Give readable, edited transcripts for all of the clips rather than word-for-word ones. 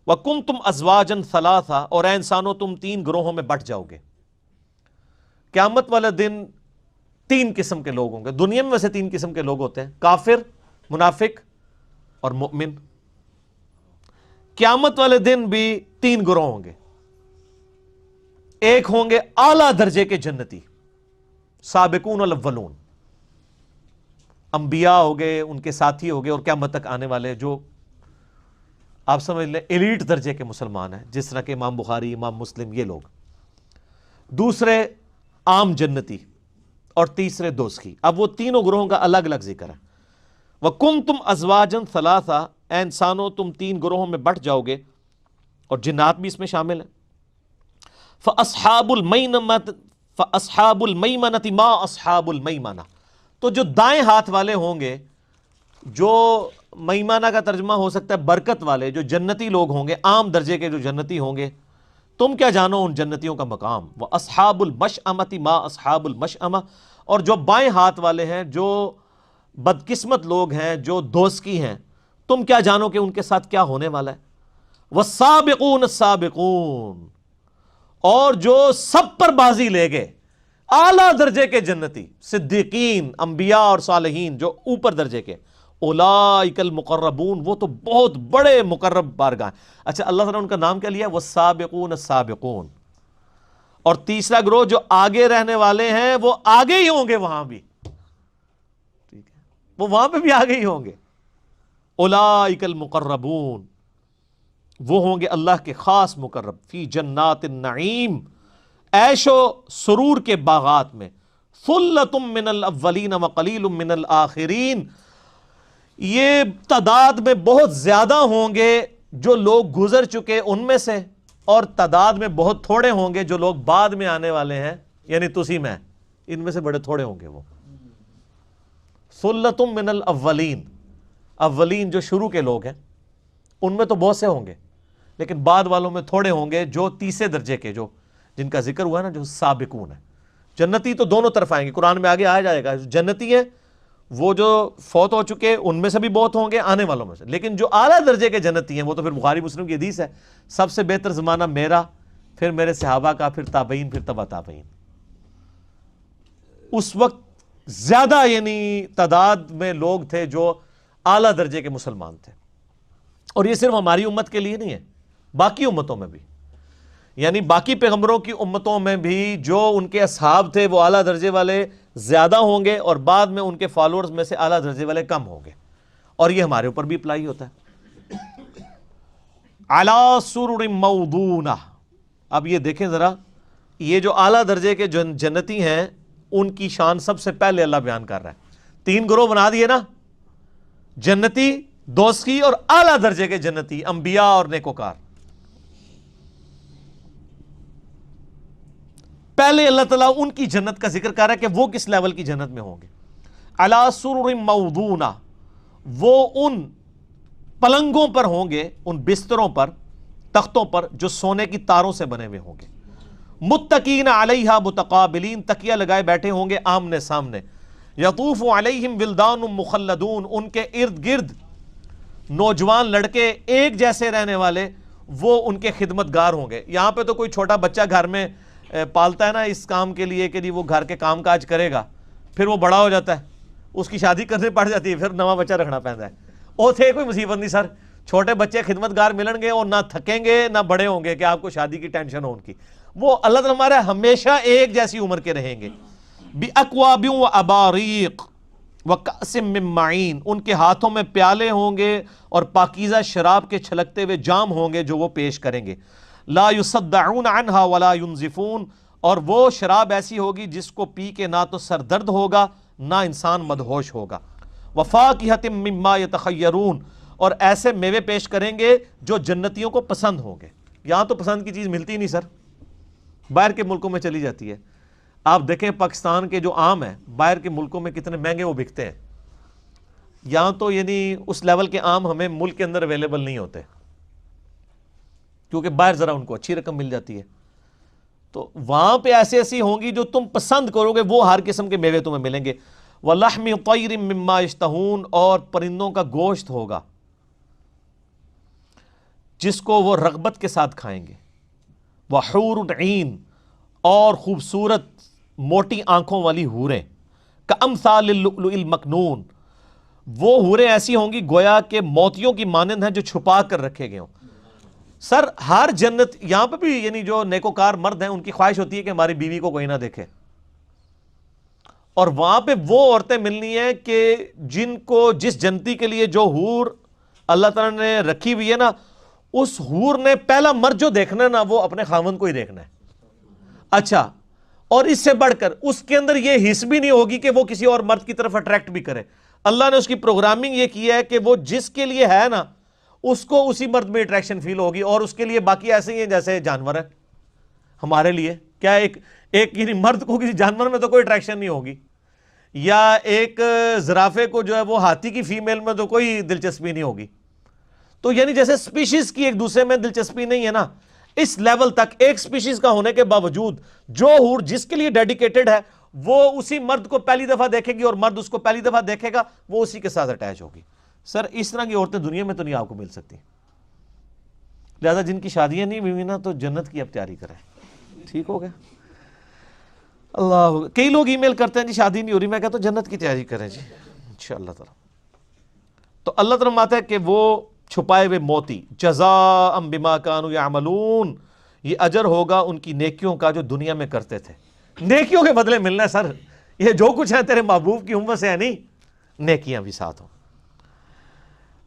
وَكُنْتُمْ أَزْوَاجًا ثَلَاثًا، اور اے انسانوں تم 3 گروہوں میں بٹ جاؤ گے۔ قیامت والے دن 3 قسم کے لوگ ہوں گے۔ دنیا میں ویسے 3 قسم کے لوگ ہوتے ہیں، کافر، منافق اور مؤمن۔ قیامت والے دن بھی 3 گروہ ہوں گے۔ ایک ہوں گے اعلیٰ درجے کے جنتی، سابقون الاولون، انبیاء ہو گئے، ان کے ساتھی ہو گئے، اور قیامت تک آنے والے جو آپ سمجھ لیں ایلیٹ درجے کے مسلمان ہیں، جس طرح کہ امام بخاری، امام مسلم، یہ لوگ۔ دوسرے عام جنتی، اور تیسرے دوزخی۔ اب وہ تینوں گروہوں کا الگ الگ ذکر ہے۔ وَكُنْتُمْ أَزْوَاجًا ثَلَاثًا، اے انسانوں تم 3 گروہوں میں بٹ جاؤ گے، اور جنات بھی اس میں شامل ہیں۔ فَأَصْحَابُ الْمَيْمَنَةِ مَا أَصْحَابُ الْمَيْمَنَةِ، تو جو دائیں ہاتھ والے ہوں گے، جو میمانہ کا ترجمہ ہو سکتا ہے برکت والے، جو جنتی لوگ ہوں گے، عام درجے کے جو جنتی ہوں گے، تم کیا جانو ان جنتیوں کا مقام۔ وَأَصْحَابُ الْمَشْأَمَةِ مَا أَصْحَابُ الْمَشْأَمَةِ، اور جو بائیں ہاتھ والے ہیں، جو بدقسمت لوگ ہیں، جو دوزخی ہیں، تم کیا جانو کہ ان کے ساتھ کیا ہونے والا ہے۔ وَالسَّابِقُونَ السَّابِقُونَ، اور جو سب پر بازی لے گئے، اعلیٰ درجے کے جنتی، صدیقین، انبیاء اور صالحین، جو اوپر درجے کے، اولئک المقربون، وہ تو بہت بڑے مقرب بارگاہ ہیں۔ اچھا، اللہ تعالیٰ نے ان کا نام کیا لیا؟ والسابقون السابقون۔ اور تیسرا گروہ جو آگے رہنے والے ہیں، وہ آگے ہی ہوں گے وہاں بھی، ٹھیک ہے، وہ وہاں پہ بھی آگے ہی ہوں گے۔ اولئک المقربون، وہ ہوں گے اللہ کے خاص مقرب، فی جنات النعیم، عیش و سرور کے باغات میں۔ ثلۃ من الاولین وقلیل من الآخرین، یہ تعداد میں بہت زیادہ ہوں گے جو لوگ گزر چکے ان میں سے، اور تعداد میں بہت تھوڑے ہوں گے جو لوگ بعد میں آنے والے ہیں، یعنی تسی میں، ان میں سے بڑے تھوڑے ہوں گے وہ۔ ثلۃ من الاولین، اولین جو شروع کے لوگ ہیں ان میں تو بہت سے ہوں گے، لیکن بعد والوں میں تھوڑے ہوں گے جو تیسرے درجے کے، جو جن کا ذکر ہوا ہے نا، جو سابقون ہیں۔ جنتی تو دونوں طرف آئیں گے، قرآن میں آگے آیا جائے گا، جنتی ہیں وہ جو فوت ہو چکے ان میں سے بھی بہت ہوں گے، آنے والوں میں سے، لیکن جو اعلیٰ درجے کے جنتی ہیں وہ تو پھر بخاری مسلم کی حدیث ہے، سب سے بہتر زمانہ میرا، پھر میرے صحابہ کا، پھر تابعین، پھر تبع تابعین۔ اس وقت زیادہ یعنی تعداد میں لوگ تھے جو اعلیٰ درجے کے مسلمان تھے، اور یہ صرف ہماری امت کے لیے نہیں ہے، باقی امتوں میں بھی، یعنی باقی پیغمبروں کی امتوں میں بھی جو ان کے اصحاب تھے وہ اعلیٰ درجے والے زیادہ ہوں گے، اور بعد میں ان کے فالوورز میں سے اعلیٰ درجے والے کم ہوں گے، اور یہ ہمارے اوپر بھی اپلائی ہوتا ہے۔ علی سرر موضونہ، اب یہ دیکھیں ذرا، یہ جو اعلیٰ درجے کے جنتی ہیں ان کی شان سب سے پہلے اللہ بیان کر رہا ہے۔ 3 گروہ بنا دیے نا، جنتی، دوزخی اور اعلیٰ درجے کے جنتی، انبیاء اور نیکوکار۔ پہلے اللہ تعالیٰ ان کی جنت کا ذکر کر رہا ہے کہ وہ کس لیول کی جنت میں ہوں گے۔ علی سرر موضونہ، وہ ان پلنگوں پر ہوں گے، ان بستروں پر، تختوں پر جو سونے کی تاروں سے بنے ہوئے ہوں گے۔ متقین علیہا متقابلین، تکیہ لگائے بیٹھے ہوں گے آمنے سامنے۔ یطوف علیہم ولدان مخلدون، ان کے ارد گرد نوجوان لڑکے ایک جیسے رہنے والے، وہ ان کے خدمت گار ہوں گے۔ یہاں پہ تو کوئی چھوٹا بچہ گھر میں پالتا ہے نا اس کام کے لیے کہ وہ گھر کے کام کاج کرے گا، پھر وہ بڑا ہو جاتا ہے، اس کی شادی کرنے پڑ جاتی ہے، پھر نواں بچہ رکھنا پڑتا ہے۔ او تھے کوئی مصیبت نہیں سر، چھوٹے بچے خدمت گار ملیں گے اور نہ تھکیں گے نہ بڑے ہوں گے کہ آپ کو شادی کی ٹینشن ہو ان کی۔ وہ اللہ تعالیٰ ہمارے ہمیشہ ایک جیسی عمر کے رہیں گے۔ بِأَكْوَابٍ وَأَبَارِيقٍ وَكَأْسٍ مِّن مَّعِينٍ، ان کے ہاتھوں میں پیالے ہوں گے اور پاکیزہ شراب کے چھلکتے ہوئے جام ہوں گے جو وہ پیش کریں گے۔ لا يصدعون عنها ولا ينزفون، اور وہ شراب ایسی ہوگی جس کو پی کے نہ تو سر درد ہوگا نہ انسان مدہوش ہوگا۔ وَفَاكِهَةٍ مِّمَّا يَتَخَيَّرُونَ، اور ایسے میوے پیش کریں گے جو جنتیوں کو پسند ہوں گے۔ یہاں تو پسند کی چیز ملتی نہیں سر، باہر کے ملکوں میں چلی جاتی ہے۔ آپ دیکھیں پاکستان کے جو آم ہیں باہر کے ملکوں میں کتنے مہنگے وہ بکتے ہیں، یہاں تو یعنی اس لیول کے آم ہمیں ملک کے اندر اویلیبل نہیں ہوتے، کیونکہ باہر ذرا ان کو اچھی رقم مل جاتی ہے۔ تو وہاں پہ ایسی ہوں گی جو تم پسند کرو گے، وہ ہر قسم کے میوے تمہیں ملیں گے۔ وَلَحْمِ طَيْرٍ مِّمَّا يَشْتَهُونَ، اور پرندوں کا گوشت ہوگا، جس کو وہ رغبت کے ساتھ کھائیں گے. وحور عین، اور خوبصورت موٹی آنکھوں والی حوریں. کامثال اللؤلؤ المکنون، وہ حوریں ایسی ہوں گی گویا کہ موتیوں کی مانند ہیں جو چھپا کر رکھے گئے ہوں. سر ہر جنت، یہاں پہ بھی یعنی جو نیکوکار مرد ہیں ان کی خواہش ہوتی ہے کہ ہماری بیوی کو کوئی نہ دیکھے، اور وہاں پہ وہ عورتیں ملنی ہیں کہ جن کو، جس جنتی کے لیے جو حور اللہ تعالیٰ نے رکھی ہوئی ہے نا، اس حور نے پہلا مرد جو دیکھنا ہے نا وہ اپنے خاوند کو ہی دیکھنا ہے. اچھا، اور اس سے بڑھ کر اس کے اندر یہ حس بھی نہیں ہوگی کہ وہ کسی اور مرد کی طرف اٹریکٹ بھی کرے. اللہ نے اس کی پروگرامنگ یہ کی ہے کہ وہ جس کے لیے ہے نا اس کو اسی مرد میں اٹریکشن فیل ہوگی، اور اس کے لیے باقی ایسے ہی ہیں جیسے جانور ہیں. ہمارے لیے کیا ایک یعنی مرد کو کسی جانور میں تو کوئی اٹریکشن نہیں ہوگی، یا ایک زرافے کو جو ہے وہ ہاتھی کی فیمیل میں تو کوئی دلچسپی نہیں ہوگی. تو یعنی جیسے سپیشیز کی ایک دوسرے میں دلچسپی نہیں ہے نا، اس لیول تک ایک سپیشیز کا ہونے کے باوجود جو حور جس کے لیے ڈیڈیکیٹڈ ہے وہ اسی مرد کو پہلی دفعہ دیکھے گی اور مرد اس کو پہلی دفعہ دیکھے گا، وہ اسی کے ساتھ اٹیچ ہوگی. سر اس طرح کی عورتیں دنیا میں تو نہیں آپ کو مل سکتی. لہذا جن کی شادیاں نہیں ہوئی نا تو جنت کی اب تیاری کریں. ٹھیک ہو گیا؟ اللہ، کئی لوگ ای میل کرتے ہیں جی شادی نہیں ہو رہی، میں کہتا ہوں جنت کی تیاری کریں جی انشاءاللہ تعالی. تو اللہ تعالیٰ فرماتا ہے کہ وہ چھپائے ہوئے موتی، جزاء بما کانوا یعملون، یہ اجر ہوگا ان کی نیکیوں کا جو دنیا میں کرتے تھے. نیکیوں کے بدلے ملنا ہے سر، یہ جو کچھ ہے تیرے محبوب کی امت سے ہے نہیں، نیکیاں بھی ساتھ ہوں.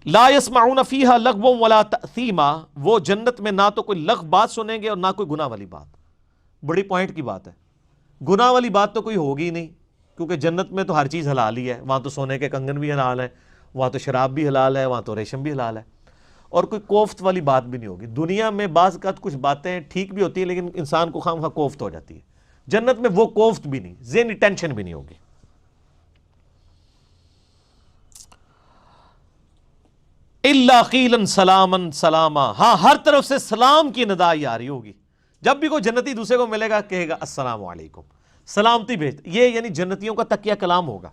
لا يسمعون فیہا لغوا ولا تأثیما، وہ جنت میں نہ تو کوئی لغو بات سنیں گے اور نہ کوئی گناہ والی بات. بڑی پوائنٹ کی بات ہے، گناہ والی بات تو کوئی ہوگی نہیں، کیونکہ جنت میں تو ہر چیز حلال ہی ہے. وہاں تو سونے کے کنگن بھی حلال ہیں، وہاں تو شراب بھی حلال ہے، وہاں تو ریشم بھی حلال ہے، اور کوئی کوفت والی بات بھی نہیں ہوگی. دنیا میں بعض کا کچھ باتیں ٹھیک بھی ہوتی ہیں لیکن انسان کو خواہ کوفت ہو جاتی ہے. جنت میں وہ کوفت بھی نہیں، ذہنی ٹینشن بھی نہیں ہوگی. الا قیلا سلاما سلاما، ہاں ہر طرف سے سلام کی ندائی آ رہی ہوگی. جب بھی کوئی جنتی دوسرے کو ملے گا کہے گا السلام علیکم، سلامتی بھیج. یہ یعنی جنتیوں کا تکیہ کلام ہوگا.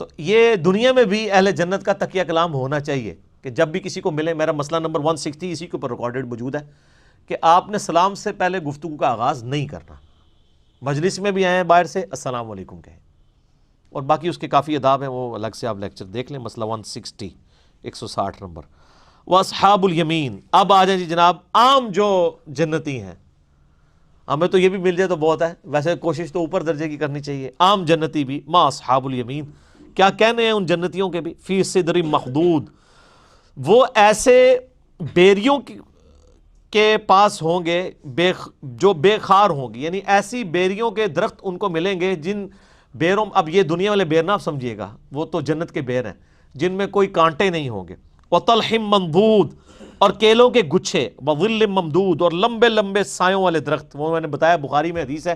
تو یہ دنیا میں بھی اہل جنت کا تکیہ کلام ہونا چاہیے کہ جب بھی کسی کو ملے. میرا مسئلہ نمبر 160 اسی کے اوپر ریکارڈڈ موجود ہے کہ آپ نے سلام سے پہلے گفتگو کا آغاز نہیں کرنا. مجلس میں بھی آئے ہیں باہر سے السلام علیکم کہیں، اور باقی اس کے کافی آداب ہیں، وہ الگ سے آپ لیکچر دیکھ لیں. مسئلہ 160 160 نمبر. واصحاب الیمین، اب آ جائیں جی جناب عام جو جنتی ہیں. ہمیں تو یہ بھی مل جائے تو بہت ہے، ویسے کوشش تو اوپر درجے کی کرنی چاہیے. عام جنتی بھی، ما اصحاب الیمین، کیا کہنے ہیں ان جنتیوں کے بھی؟ فی صدر مخدود، وہ ایسے بیریوں کے پاس ہوں گے جو بے خار ہوں گی، یعنی ایسی بیریوں کے درخت ان کو ملیں گے جن بیروں، اب یہ دنیا والے بیر نہ آپ سمجھیے گا، وہ تو جنت کے بیر ہیں جن میں کوئی کانٹے نہیں ہوں گے. وطلح منضود، اور کیلوں کے گچھے. وظل ممدود، اور لمبے لمبے سایوں والے درخت. وہ میں نے بتایا بخاری میں حدیث ہے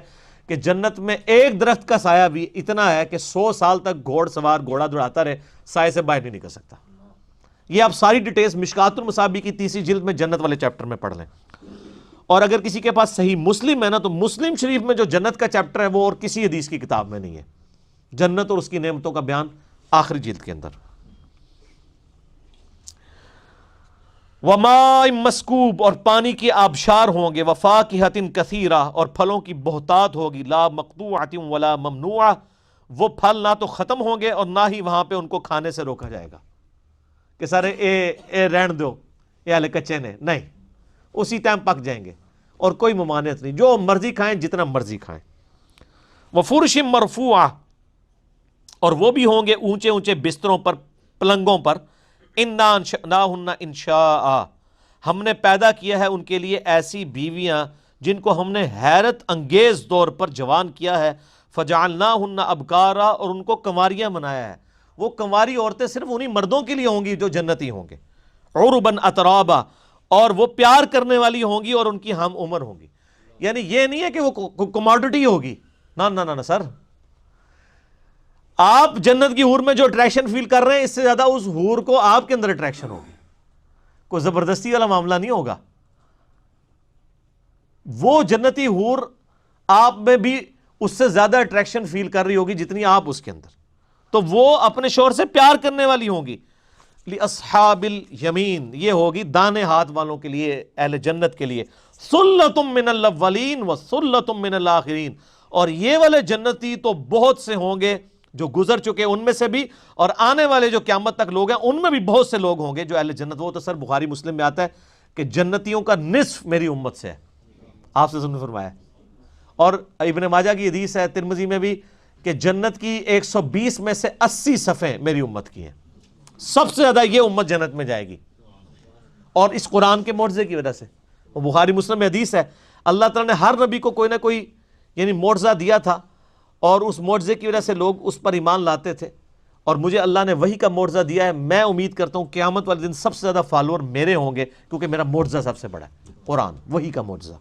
کہ جنت میں ایک درخت کا سایہ بھی اتنا ہے کہ 100 سال تک گھوڑ سوار گھوڑا دوڑاتا رہے سائے سے باہر نہیں نکل سکتا. یہ آپ ساری ڈیٹیلز مشکات المصابیح کی 3 جلد میں جنت والے چیپٹر میں پڑھ لیں. اور اگر کسی کے پاس صحیح مسلم ہے نا تو مسلم شریف میں جو جنت کا چیپٹر ہے وہ اور کسی حدیث کی کتاب میں نہیں ہے. جنت اور اس کی نعمتوں کا بیان آخری جلد کے اندر. وماء مسکوب، اور پانی کی آبشار ہوں گے. وفاکہۃ کثیرہ، اور پھلوں کی بہتات ہوگی. لا مقطوعۃ ولا ممنوعہ، وہ پھل نہ تو ختم ہوں گے اور نہ ہی وہاں پہ ان کو کھانے سے روکا جائے گا کہ سارے اے رہن دو، یہ ہلے کچے نے، نہیں، اسی ٹائم پک جائیں گے اور کوئی ممانعت نہیں، جو مرضی کھائیں جتنا مرضی کھائیں. وفرش مرفوعہ، اور وہ بھی ہوں گے اونچے اونچے بستروں پر، پلنگوں پر. انا انشأناہن انشاء، ہم نے پیدا کیا ہے ان کے لیے ایسی بیویاں جن کو ہم نے حیرت انگیز طور پر جوان کیا ہے. فجعلناہن ابکارا، اور ان کو کنواریاں بنایا ہے. وہ کنواری عورتیں صرف انہی مردوں کے لیے ہوں گی جو جنتی ہوں گے. عربا اترابا، اور وہ پیار کرنے والی ہوں گی اور ان کی ہم عمر ہوں گی. یعنی یہ نہیں ہے کہ وہ کموڈٹی ہوگی، نہ نہ نہ سر. آپ جنت کی حور میں جو اٹریکشن فیل کر رہے ہیں اس سے زیادہ اس حور کو آپ کے اندر اٹریکشن ہوگی. کوئی زبردستی والا معاملہ نہیں ہوگا. وہ جنتی حور آپ میں بھی اس سے زیادہ اٹریکشن فیل کر رہی ہوگی جتنی آپ اس کے اندر. تو وہ اپنے شوہر سے پیار کرنے والی ہوں گی. لِأَصْحَابِ الْيَمِین، یہ ہوگی دانے ہاتھ والوں کے لیے، اہل جنت کے لیے، ثُلَّةٌ مِّنَ الْأَوَّلِین وَثُلَّةٌ مِّنَ الْآخِرین، اور یہ والے جنتی تو بہت سے ہوں گے جو گزر چکے ان میں سے بھی، اور آنے والے جو قیامت تک لوگ ہیں ان میں بھی بہت سے لوگ ہوں گے جو اہل جنت، وہ تو سر بخاری مسلم میں آتا ہے کہ جنتیوں کا نصف میری امت سے ہے، آپ سے نے فرمایا. اور ابن ماجہ کی حدیث ہے، ترمذی میں بھی، کہ جنت کی 120 میں سے 80 صفیں میری امت کی ہیں، سب سے زیادہ یہ امت جنت میں جائے گی، اور اس قرآن کے معجزے کی وجہ سے. وہ بخاری مسلم میں حدیث ہے، اللہ تعالیٰ نے ہر نبی کو کوئی نہ کوئی یعنی معجزہ دیا تھا، اور اس معجزے کی وجہ سے لوگ اس پر ایمان لاتے تھے، اور مجھے اللہ نے وہی کا معجزہ دیا ہے. میں امید کرتا ہوں قیامت والے دن سب سے زیادہ فالوور میرے ہوں گے، کیونکہ میرا معجزہ سب سے بڑا ہے، قرآن، وہی کا معجزہ.